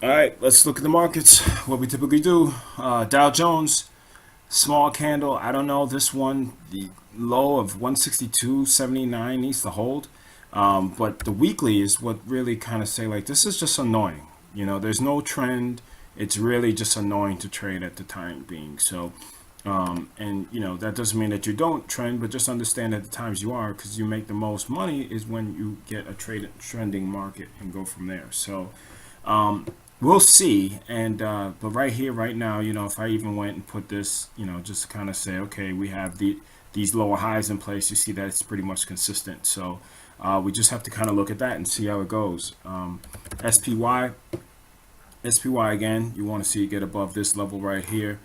All right, let's look at the markets. What we typically do. Dow Jones, small candle. I don't know. This one, the low of 162.79 needs to hold. But the weekly is what really kind of say like this is just annoying. There's no trend. It's really just annoying to trade at the time being. So, and that doesn't mean that you don't trend, but just understand at the times you are, because you make the most money is when you get a trending market and go from there. So, we'll see. And but right here, right now, if I even went and put this, just to kind of say, okay, we have these lower highs in place. You see that it's pretty much consistent. So we just have to kind of look at that and see how it goes. SPY, SPY again. You want to see it get above this level right here.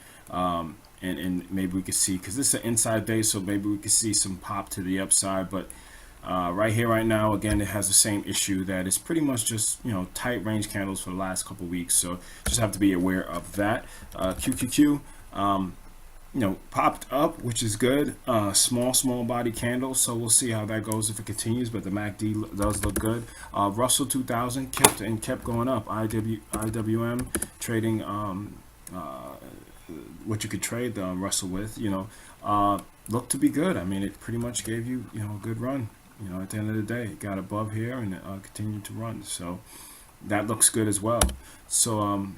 And maybe we could see, because this is an inside day, so maybe we could see some pop to the upside. But right here, right now, again, it has the same issue that it's pretty much just tight range candles for the last couple of weeks. So just have to be aware of that. QQQ, popped up, which is good. Small body candle. So we'll see how that goes if it continues. But the MACD does look good. Russell 2000 kept going up. IWM trading. What you could trade the Russell with, looked to be good. I mean, it pretty much gave you, a good run. At the end of the day, it got above here and it continued to run. So that looks good as well. So,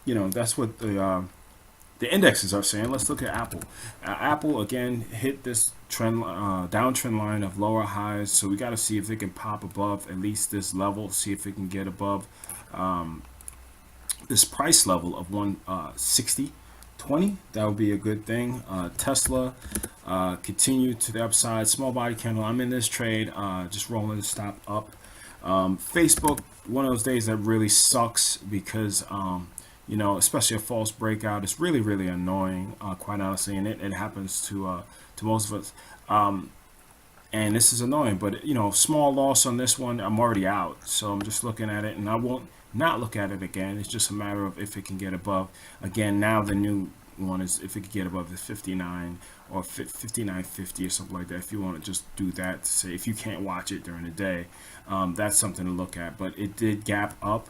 that's what the indexes are saying. Let's look at Apple. Apple again hit this downtrend line of lower highs. So we got to see if it can pop above at least this level. See if it can get above this price level of 160.20. That would be a good thing. Tesla continue to the upside. Small body candle. I'm in this trade. Just rolling the stop up. Facebook, one of those days that really sucks because especially a false breakout. It's really really annoying, quite honestly, and it happens to most of us. And this is annoying, but small loss on this one. I'm already out, so I'm just looking at it, and I won't not look at it again. It's just a matter of if it can get above. Again, now the new one is if it could get above the 59 or 59.50 or something like that. If you want to just do that, to say if you can't watch it during the day, that's something to look at. But it did gap up,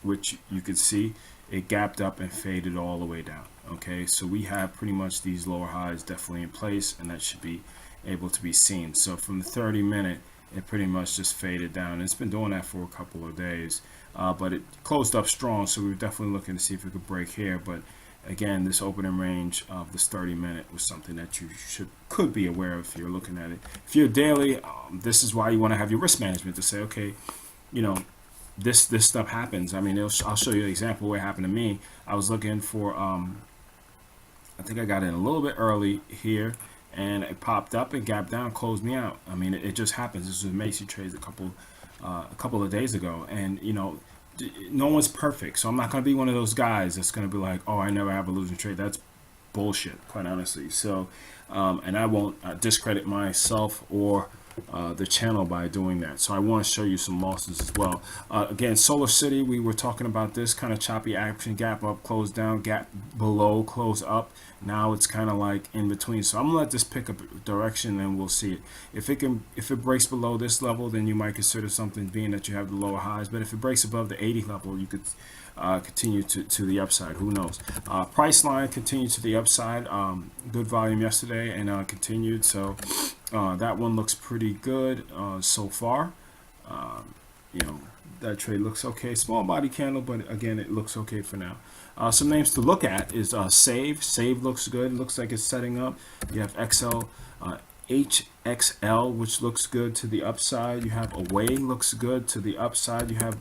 which you could see. It gapped up and faded all the way down. Okay, so we have pretty much these lower highs definitely in place, and that should be able to be seen. So from the 30-minute, it pretty much just faded down. It's been doing that for a couple of days, but it closed up strong, so we were definitely looking to see if it could break here. But again, this opening range of this 30-minute was something that you could be aware of if you're looking at it. If you're daily, this is why you want to have your risk management to say, okay, this stuff happens. I mean, I'll show you an example where it happened to me. I was looking for, I think I got in a little bit early here, and it popped up and gapped down, closed me out. I mean, it just happens. This was Macy trades a couple of days ago, and no one's perfect, so I'm not going to be one of those guys that's going to be like, oh, I never have a losing trade. That's bullshit, quite honestly. So, and I won't discredit myself or the channel by doing that. So I want to show you some losses as well. Again, Solar City, we were talking about this kind of choppy action, gap up, close down, gap below, close up. Now it's kind of like in between. So I'm gonna let this pick up direction and we'll see it. If it breaks below this level, then you might consider something, being that you have the lower highs. But if it breaks above the 80 level, you could continue to the upside. Who knows? Priceline continued to the upside. Good volume yesterday and continued. So that one looks pretty good so far. That trade looks okay. Small body candle, but again, it looks okay for now. Some names to look at is Save. Save looks good. Looks like it's setting up. You have XL, HXL, which looks good to the upside. You have Away, looks good to the upside. You have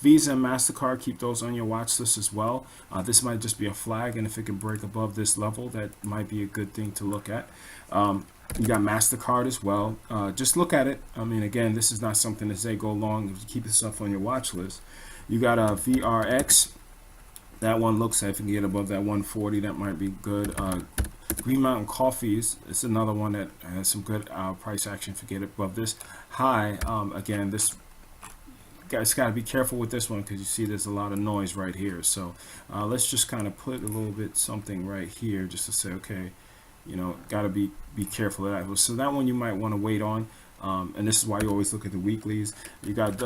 Visa and MasterCard, keep those on your watch list as well. This might just be a flag, and if it can break above this level, that might be a good thing to look at. You got MasterCard as well. Just look at it. I mean, again, this is not something to say go long. Keep this stuff on your watch list. You got a VRX. That one looks like if you can get above that 140, that might be good. Green Mountain Coffees, it's another one that has some good price action. If you get above this high, again, this guys got to be careful with this one because you see there's a lot of noise right here. So let's just kind of put a little bit something right here just to say, okay, got to be careful of that. So that one you might want to wait on, and this is why you always look at the weeklies. You got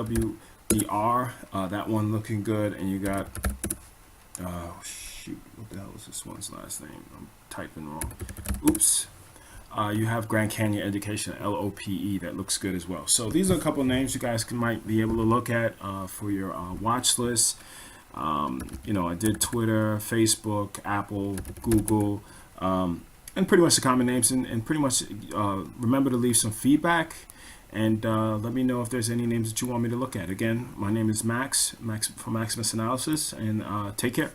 DR, that one looking good, and you got shoot, what the hell is this one's last name? I'm typing wrong. Oops. You have Grand Canyon Education, LOPE, that looks good as well. So these are a couple of names you guys might be able to look at for your watch list. You know, I did Twitter, Facebook, Apple, Google, and pretty much the common names. And pretty much remember to leave some feedback, and let me know if there's any names that you want me to look at. Again, my name is Max from Maximus Analysis, and take care.